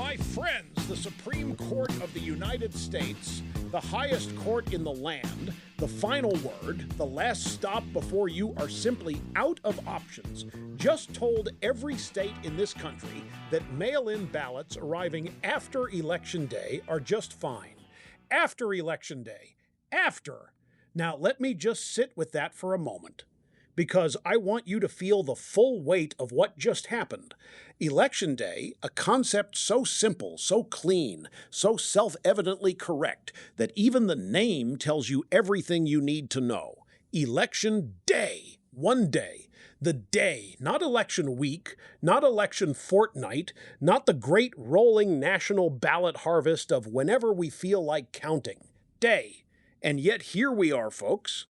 My friends, the Supreme Court of the United States, the highest court in the land, the final word, the last stop before you are simply out of options, just told every state in this country that mail-in ballots arriving after Election Day are just fine. After Election Day. After. Now, let me just sit with that for a moment, because I want you to feel the full weight of what just happened. Election Day, a concept so simple, so clean, so self-evidently correct that even the name tells you everything you need to know. Election Day. One day. The day, not election week, not election fortnight, not the great rolling national ballot harvest of whenever we feel like counting. Day. And yet here we are, folks.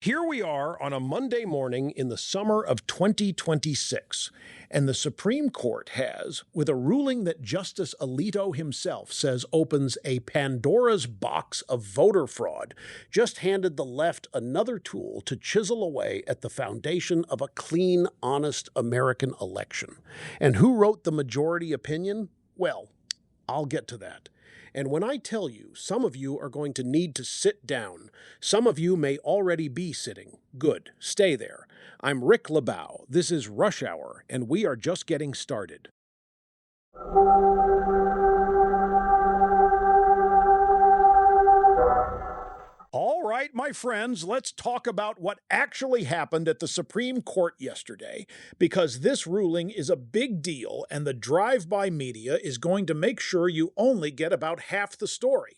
Here we are on a Monday morning in the summer of 2026, and the Supreme Court has, with a ruling that Justice Alito himself says opens a Pandora's box of voter fraud, just handed the left another tool to chisel away at the foundation of a clean, honest American election. And who wrote the majority opinion? Well, I'll get to that. And when I tell you, some of you are going to need to sit down. Some of you may already be sitting. Good. Stay there. I'm Rick LeBow. This is Rush Hour, and we are just getting started. All right, my friends, let's talk about what actually happened at the Supreme Court yesterday, because this ruling is a big deal and the drive-by media is going to make sure you only get about half the story.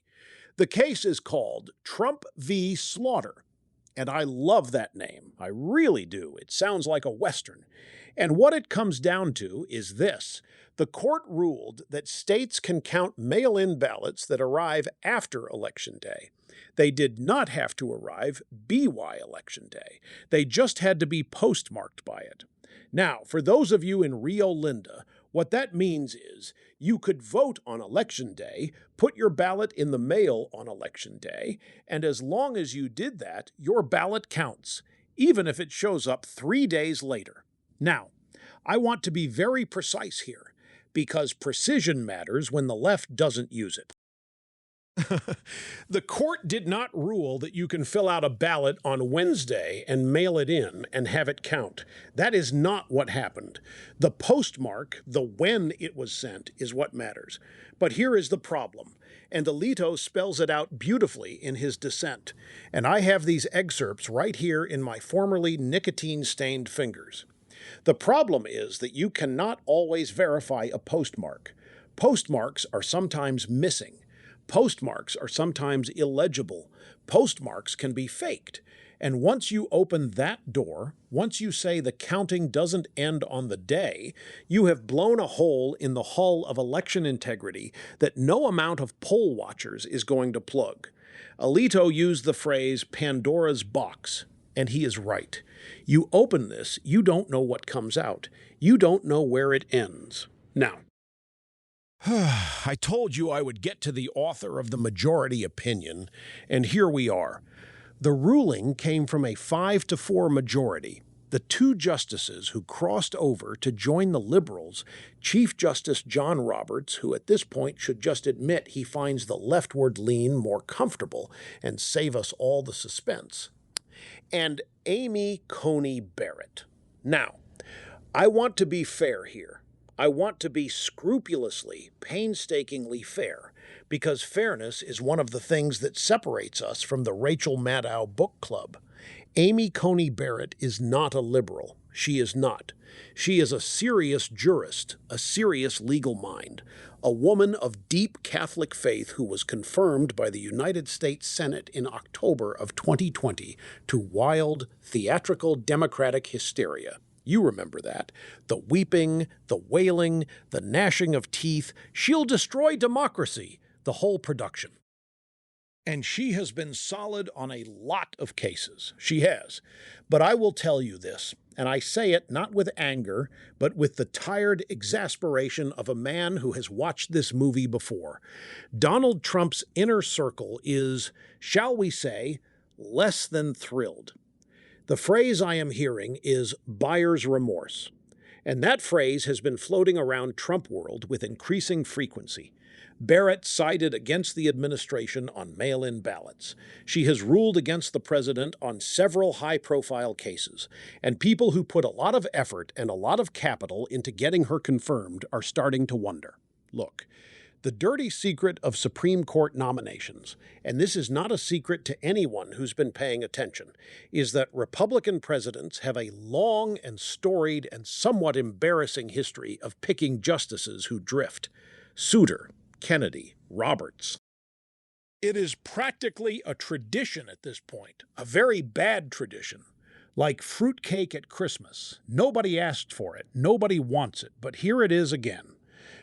The case is called Trump v. Slaughter, and I love that name. I really do. It sounds like a Western. And what it comes down to is this. The court ruled that states can count mail-in ballots that arrive after Election Day. They did not have to arrive BY Election Day. They just had to be postmarked by it. Now, for those of you in Rio Linda, what that means is you could vote on Election Day, put your ballot in the mail on Election Day, and as long as you did that, your ballot counts, even if it shows up 3 days later. Now, I want to be very precise here, because precision matters when the left doesn't use it. The court did not rule that you can fill out a ballot on Wednesday and mail it in and have it count. That is not what happened. The postmark, the when it was sent, is what matters. But here is the problem, and Alito spells it out beautifully in his dissent. And I have these excerpts right here in my formerly nicotine-stained fingers. The problem is that you cannot always verify a postmark. Postmarks are sometimes missing. Postmarks are sometimes illegible. Postmarks can be faked. And once you open that door, once you say the counting doesn't end on the day, you have blown a hole in the hull of election integrity that no amount of poll watchers is going to plug. Alito used the phrase Pandora's box, and he is right. You open this, you don't know what comes out. You don't know where it ends. Now, I told you I would get to the author of the majority opinion, and here we are. The ruling came from a 5-4 majority. The two justices who crossed over to join the liberals, Chief Justice John Roberts, who at this point should just admit he finds the leftward lean more comfortable and save us all the suspense, and Amy Coney Barrett. Now, I want to be fair here. I want to be scrupulously, painstakingly fair, because fairness is one of the things that separates us from the Rachel Maddow book club. Amy Coney Barrett is not a liberal. She is not. She is a serious jurist, a serious legal mind, a woman of deep Catholic faith who was confirmed by the United States Senate in October of 2020 to wild, theatrical Democratic hysteria. You remember that. The weeping, the wailing, the gnashing of teeth. She'll destroy democracy. The whole production. And she has been solid on a lot of cases. She has. But I will tell you this, and I say it not with anger, but with the tired exasperation of a man who has watched this movie before. Donald Trump's inner circle is, shall we say, less than thrilled. The phrase I am hearing is buyer's remorse. And that phrase has been floating around Trump world with increasing frequency. Barrett sided against the administration on mail-in ballots. She has ruled against the president on several high-profile cases, and people who put a lot of effort and a lot of capital into getting her confirmed are starting to wonder. Look, the dirty secret of Supreme Court nominations, and this is not a secret to anyone who's been paying attention, is that Republican presidents have a long and storied and somewhat embarrassing history of picking justices who drift. Souter, Kennedy, Roberts. It is practically a tradition at this point, a very bad tradition. Like fruitcake at Christmas. Nobody asked for it, nobody wants it, but here it is again.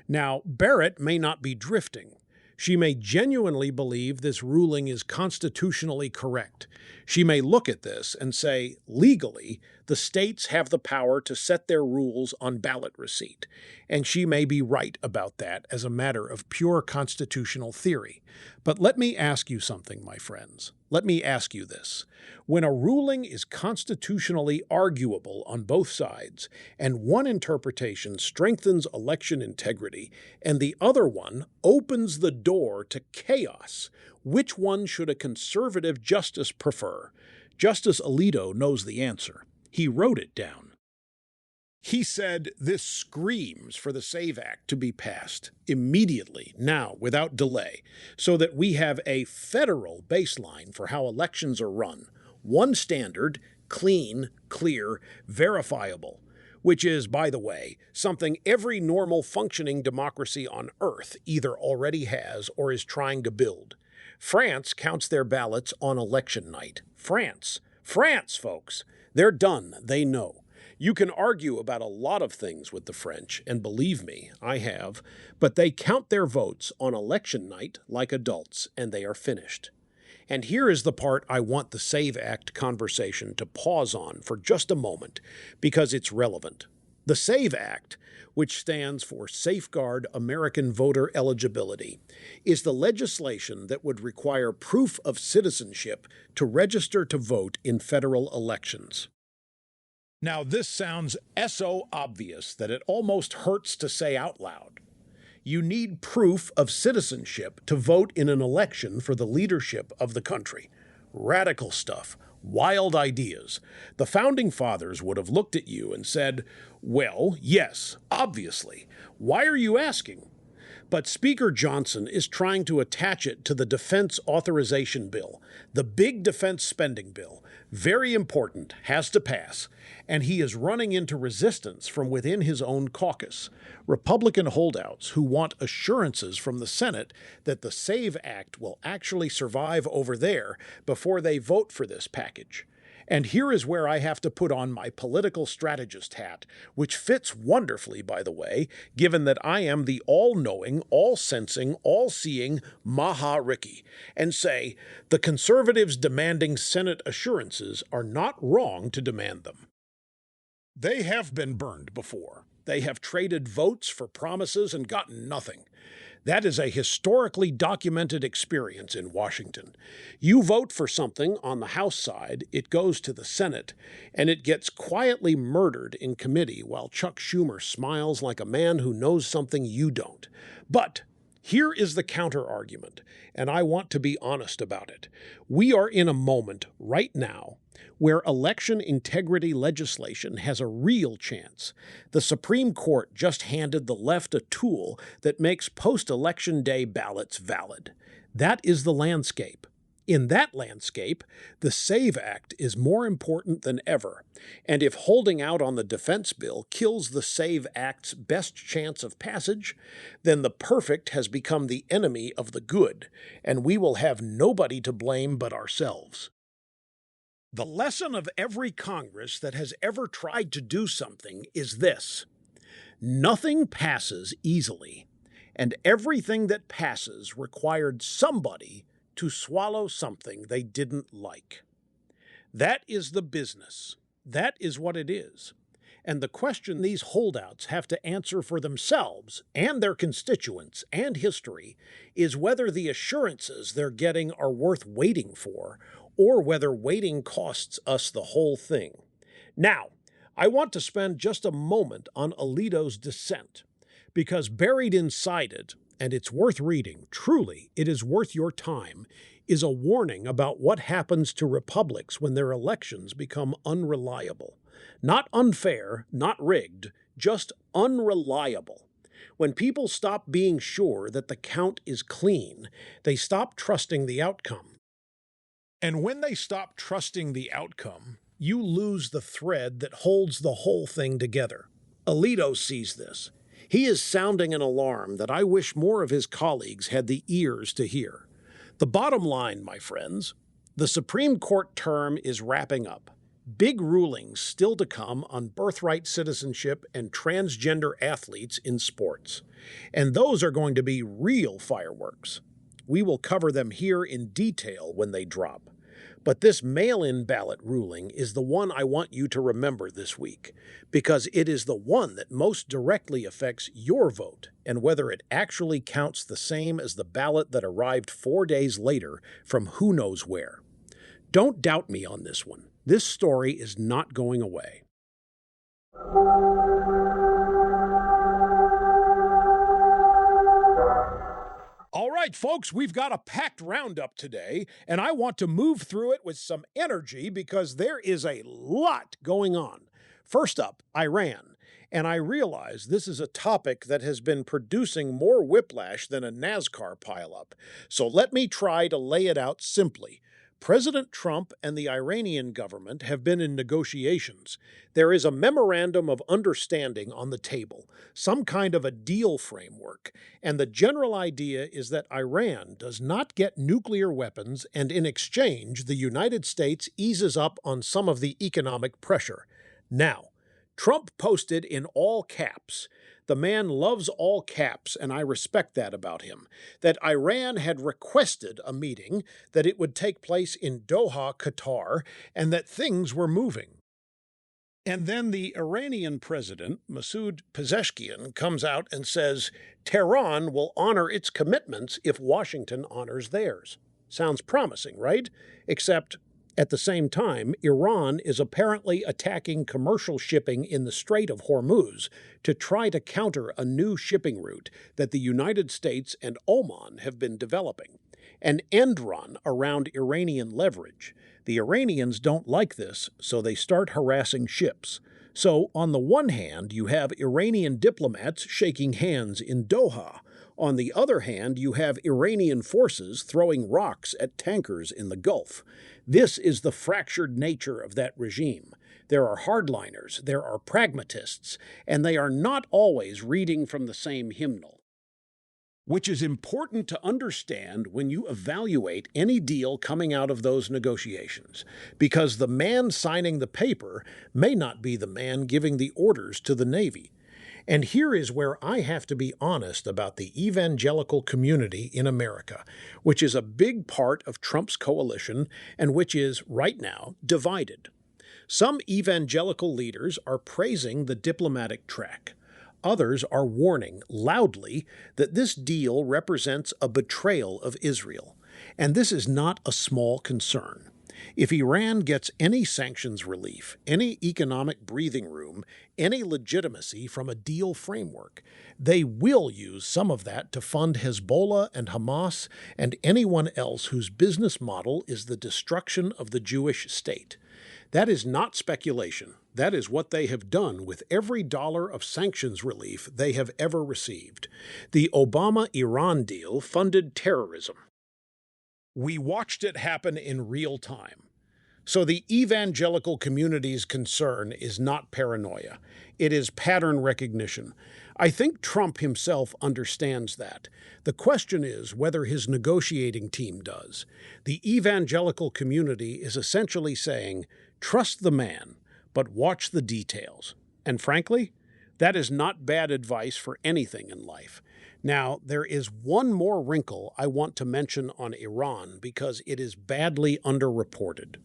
Now, Barrett may not be drifting. She may genuinely believe this ruling is constitutionally correct. She may look at this and say, legally, the states have the power to set their rules on ballot receipt, and she may be right about that as a matter of pure constitutional theory. But let me ask you something, my friends. Let me ask you this. When a ruling is constitutionally arguable on both sides, and one interpretation strengthens election integrity, and the other one opens the door to chaos, which one should a conservative justice prefer? Justice Alito knows the answer. He wrote it down. He said this screams for the SAVE Act to be passed immediately, now, without delay, so that we have a federal baseline for how elections are run. One standard, clean, clear, verifiable, which is, by the way, something every normal functioning democracy on Earth either already has or is trying to build. France counts their ballots on election night. France, folks. They're done. They know. You can argue about a lot of things with the French, and believe me, I have, but they count their votes on election night like adults, and they are finished. And here is the part I want the SAVE Act conversation to pause on for just a moment, because it's relevant. The SAVE Act, which stands for Safeguard American Voter Eligibility, is the legislation that would require proof of citizenship to register to vote in federal elections. Now, this sounds so obvious that it almost hurts to say out loud. You need proof of citizenship to vote in an election for the leadership of the country. Radical stuff. Wild ideas. The Founding Fathers would have looked at you and said, well, yes, obviously. Why are you asking? But Speaker Johnson is trying to attach it to the Defense Authorization Bill, the big defense spending bill. Very important, has to pass. And he is running into resistance from within his own caucus. Republican holdouts who want assurances from the Senate that the SAVE Act will actually survive over there before they vote for this package. And here is where I have to put on my political strategist hat, which fits wonderfully, by the way, given that I am the all-knowing, all-sensing, all-seeing Maha Ricky, and say, the conservatives demanding Senate assurances are not wrong to demand them. They have been burned before. They have traded votes for promises and gotten nothing. That is a historically documented experience in Washington. You vote for something on the House side, it goes to the Senate, and it gets quietly murdered in committee while Chuck Schumer smiles like a man who knows something you don't. But here is the counter-argument, and I want to be honest about it. We are in a moment right now where election integrity legislation has a real chance. The Supreme Court just handed the left a tool that makes post-election day ballots valid. That is the landscape. In that landscape, the SAVE Act is more important than ever, and if holding out on the defense bill kills the SAVE Act's best chance of passage, then the perfect has become the enemy of the good, and we will have nobody to blame but ourselves. The lesson of every Congress that has ever tried to do something is this: nothing passes easily, and everything that passes required somebody to swallow something they didn't like. That is the business. That is what it is. And the question these holdouts have to answer for themselves and their constituents and history is whether the assurances they're getting are worth waiting for, or whether waiting costs us the whole thing. Now, I want to spend just a moment on Alito's dissent, because buried inside it, and it's worth reading, truly, it is worth your time, is a warning about what happens to republics when their elections become unreliable. Not unfair, not rigged, just unreliable. When people stop being sure that the count is clean, they stop trusting the outcome. And when they stop trusting the outcome, you lose the thread that holds the whole thing together. Alito sees this. He is sounding an alarm that I wish more of his colleagues had the ears to hear. The bottom line, my friends, the Supreme Court term is wrapping up. Big rulings still to come on birthright citizenship and transgender athletes in sports. And those are going to be real fireworks. We will cover them here in detail when they drop. But this mail-in ballot ruling is the one I want you to remember this week, because it is the one that most directly affects your vote and whether it actually counts the same as the ballot that arrived 4 days later from who knows where. Don't doubt me on this one. This story is not going away. All right, folks, we've got a packed roundup today, and I want to move through it with some energy because there is a lot going on. First up, Iran. And I realize this is a topic that has been producing more whiplash than a NASCAR pileup. So let me try to lay it out simply. President Trump and the Iranian government have been in negotiations. There is a memorandum of understanding on the table, some kind of a deal framework, and the general idea is that Iran does not get nuclear weapons and in exchange the United States eases up on some of the economic pressure. Now, Trump posted in all caps, the man loves all caps, and I respect that about him, that Iran had requested a meeting, that it would take place in Doha, Qatar, and that things were moving. And then the Iranian president, Masoud Pezeshkian, comes out and says Tehran will honor its commitments if Washington honors theirs. Sounds promising, right? Except at the same time, Iran is apparently attacking commercial shipping in the Strait of Hormuz to try to counter a new shipping route that the United States and Oman have been developing. An end run around Iranian leverage. The Iranians don't like this, so they start harassing ships. So, on the one hand, you have Iranian diplomats shaking hands in Doha. On the other hand, you have Iranian forces throwing rocks at tankers in the Gulf. This is the fractured nature of that regime. There are hardliners, there are pragmatists, and they are not always reading from the same hymnal. Which is important to understand when you evaluate any deal coming out of those negotiations, because the man signing the paper may not be the man giving the orders to the Navy. And here is where I have to be honest about the evangelical community in America, which is a big part of Trump's coalition and which is, right now, divided. Some evangelical leaders are praising the diplomatic track. Others are warning loudly that this deal represents a betrayal of Israel. And this is not a small concern. If Iran gets any sanctions relief, any economic breathing room, any legitimacy from a deal framework, they will use some of that to fund Hezbollah and Hamas and anyone else whose business model is the destruction of the Jewish state. That is not speculation. That is what they have done with every dollar of sanctions relief they have ever received. The Obama-Iran deal funded terrorism. We watched it happen in real time. So the evangelical community's concern is not paranoia. It is pattern recognition. I think Trump himself understands that. The question is whether his negotiating team does. The evangelical community is essentially saying, trust the man, but watch the details. And frankly, that is not bad advice for anything in life. Now, there is one more wrinkle I want to mention on Iran because it is badly underreported.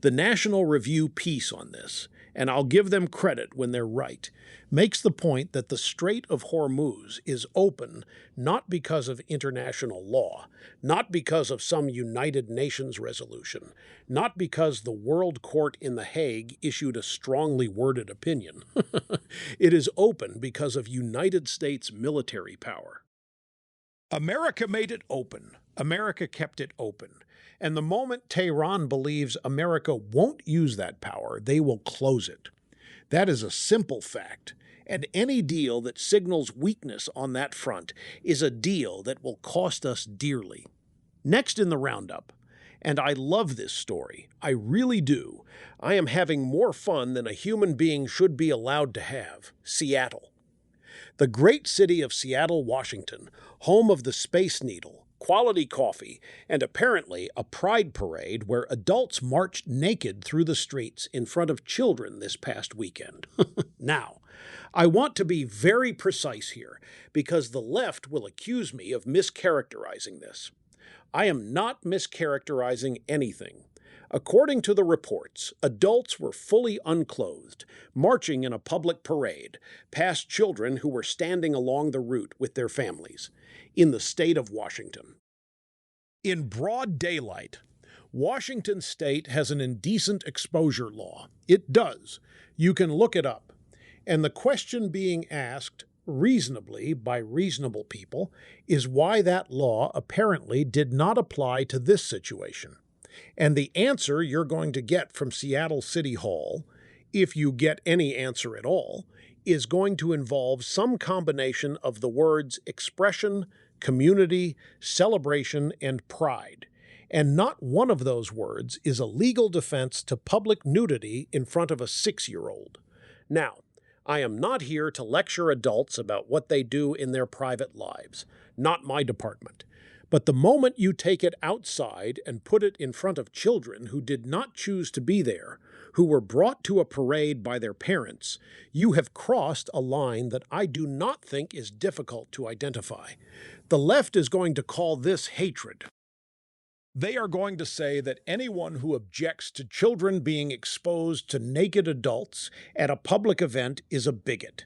The National Review piece on this, and I'll give them credit when they're right, makes the point that the Strait of Hormuz is open not because of international law, not because of some United Nations resolution, not because the World Court in The Hague issued a strongly worded opinion. It is open because of United States military power. America made it open. America kept it open. And the moment Tehran believes America won't use that power, they will close it. That is a simple fact. And any deal that signals weakness on that front is a deal that will cost us dearly. Next in the roundup, and I love this story, I really do. I am having more fun than a human being should be allowed to have. Seattle. The great city of Seattle, Washington, home of the Space Needle, quality coffee, and apparently a pride parade where adults marched naked through the streets in front of children this past weekend. Now, I want to be very precise here because the left will accuse me of mischaracterizing this. I am not mischaracterizing anything. According to the reports, adults were fully unclothed, marching in a public parade, past children who were standing along the route with their families, in the state of Washington. In broad daylight, Washington state has an indecent exposure law. It does. You can look it up. And the question being asked, reasonably by reasonable people, is why that law apparently did not apply to this situation. And the answer you're going to get from Seattle City Hall, if you get any answer at all, is going to involve some combination of the words expression, community, celebration, and pride. And not one of those words is a legal defense to public nudity in front of a 6-year-old. Now, I am not here to lecture adults about what they do in their private lives. Not my department. But the moment you take it outside and put it in front of children who did not choose to be there, who were brought to a parade by their parents, you have crossed a line that I do not think is difficult to identify. The left is going to call this hatred. They are going to say that anyone who objects to children being exposed to naked adults at a public event is a bigot.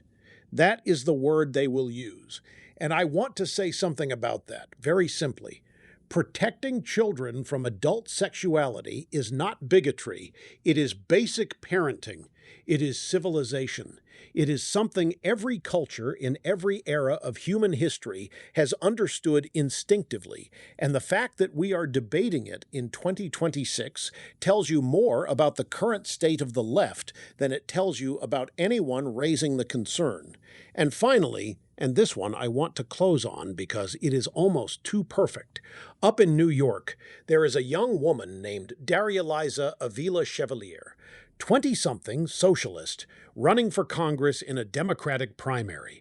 That is the word they will use. And I want to say something about that, very simply. Protecting children from adult sexuality is not bigotry. It is basic parenting. It is civilization. It is something every culture in every era of human history has understood instinctively, and the fact that we are debating it in 2026 tells you more about the current state of the left than it tells you about anyone raising the concern. And finally, and this one I want to close on because it is almost too perfect. Up in New York, there is a young woman named Daria-Liza Avila Chevalier, 20-something socialist, running for Congress in a Democratic primary.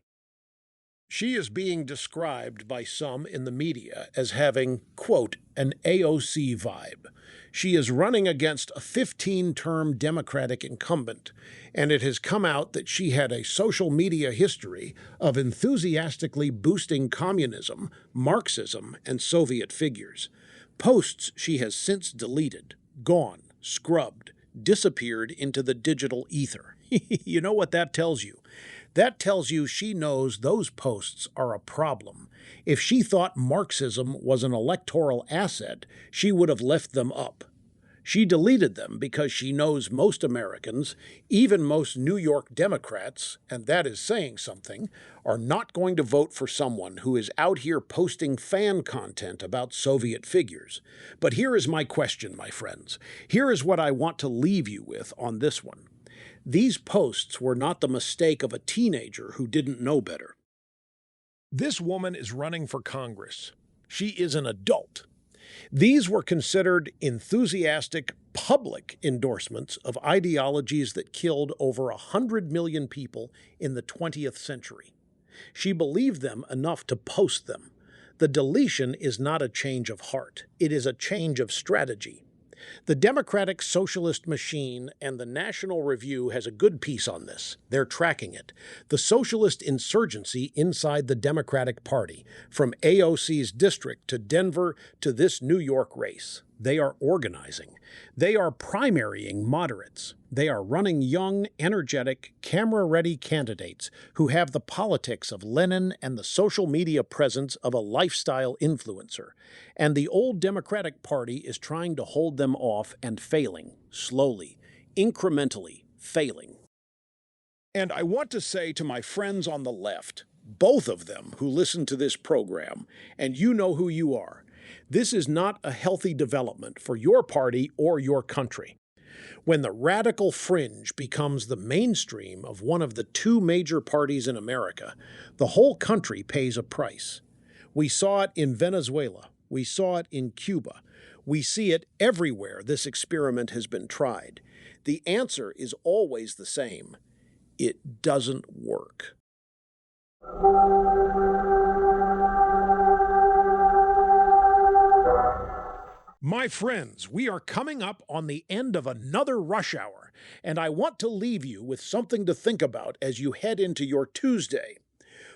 She is being described by some in the media as having, quote, an AOC vibe. She is running against a 15-term Democratic incumbent, and it has come out that she had a social media history of enthusiastically boosting communism, Marxism, and Soviet figures. Posts she has since deleted, gone, scrubbed, disappeared into the digital ether. You know what that tells you? That tells you she knows those posts are a problem. If she thought Marxism was an electoral asset, she would have left them up. She deleted them because she knows most Americans, even most New York Democrats, and that is saying something, are not going to vote for someone who is out here posting fan content about Soviet figures. But here is my question, my friends. Here is what I want to leave you with on this one. These posts were not the mistake of a teenager who didn't know better. This woman is running for Congress. She is an adult. These were considered enthusiastic, public endorsements of ideologies that killed over 100 million people in the 20th century. She believed them enough to post them. The deletion is not a change of heart. It is a change of strategy. The Democratic Socialist Machine and the National Review has a good piece on this. They're tracking it. The socialist insurgency inside the Democratic Party, from AOC's district to Denver to this New York race. They are organizing. They are primarying moderates. They are running young, energetic, camera-ready candidates who have the politics of Lenin and the social media presence of a lifestyle influencer. And the old Democratic Party is trying to hold them off and failing, slowly, incrementally failing. And I want to say to my friends on the left, both of them who listen to this program, and you know who you are, this is not a healthy development for your party or your country. When the radical fringe becomes the mainstream of one of the two major parties in America, the whole country pays a price. We saw it in Venezuela. We saw it in Cuba. We see it everywhere this experiment has been tried. The answer is always the same. It doesn't work. My friends, we are coming up on the end of another rush hour, and I want to leave you with something to think about as you head into your Tuesday.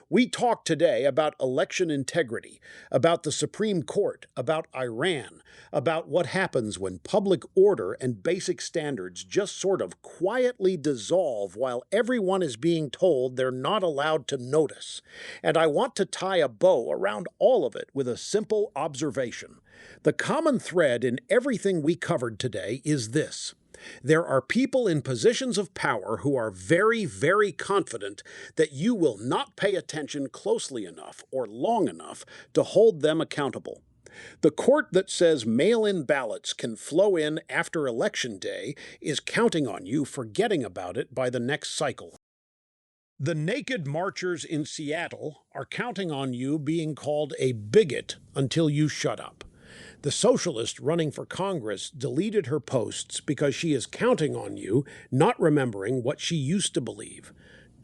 We talked today about election integrity, about the Supreme Court, about Iran, about what happens when public order and basic standards just sort of quietly dissolve while everyone is being told they're not allowed to notice. And I want to tie a bow around all of it with a simple observation. The common thread in everything we covered today is this. There are people in positions of power who are very, very confident that you will not pay attention closely enough or long enough to hold them accountable. The court that says mail-in ballots can flow in after Election Day is counting on you forgetting about it by the next cycle. The naked marchers in Seattle are counting on you being called a bigot until you shut up. The socialist running for Congress deleted her posts because she is counting on you not remembering what she used to believe.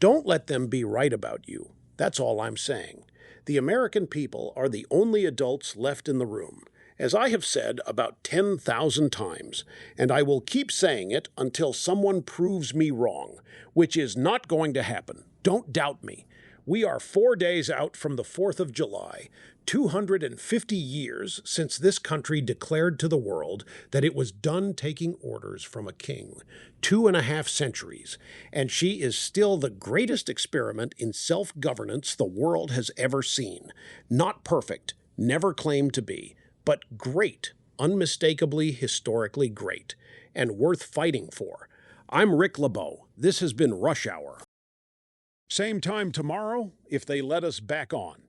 Don't let them be right about you. That's all I'm saying. The American people are the only adults left in the room, as I have said about 10,000 times, and I will keep saying it until someone proves me wrong, which is not going to happen. Don't doubt me. We are 4 days out from the 4th of July, 250 years since this country declared to the world that it was done taking orders from a king. 2.5 centuries, and she is still the greatest experiment in self-governance the world has ever seen. Not perfect, never claimed to be, but great, unmistakably historically great, and worth fighting for. I'm Rick LeBeau. This has been Rush Hour. Same time tomorrow, if they let us back on.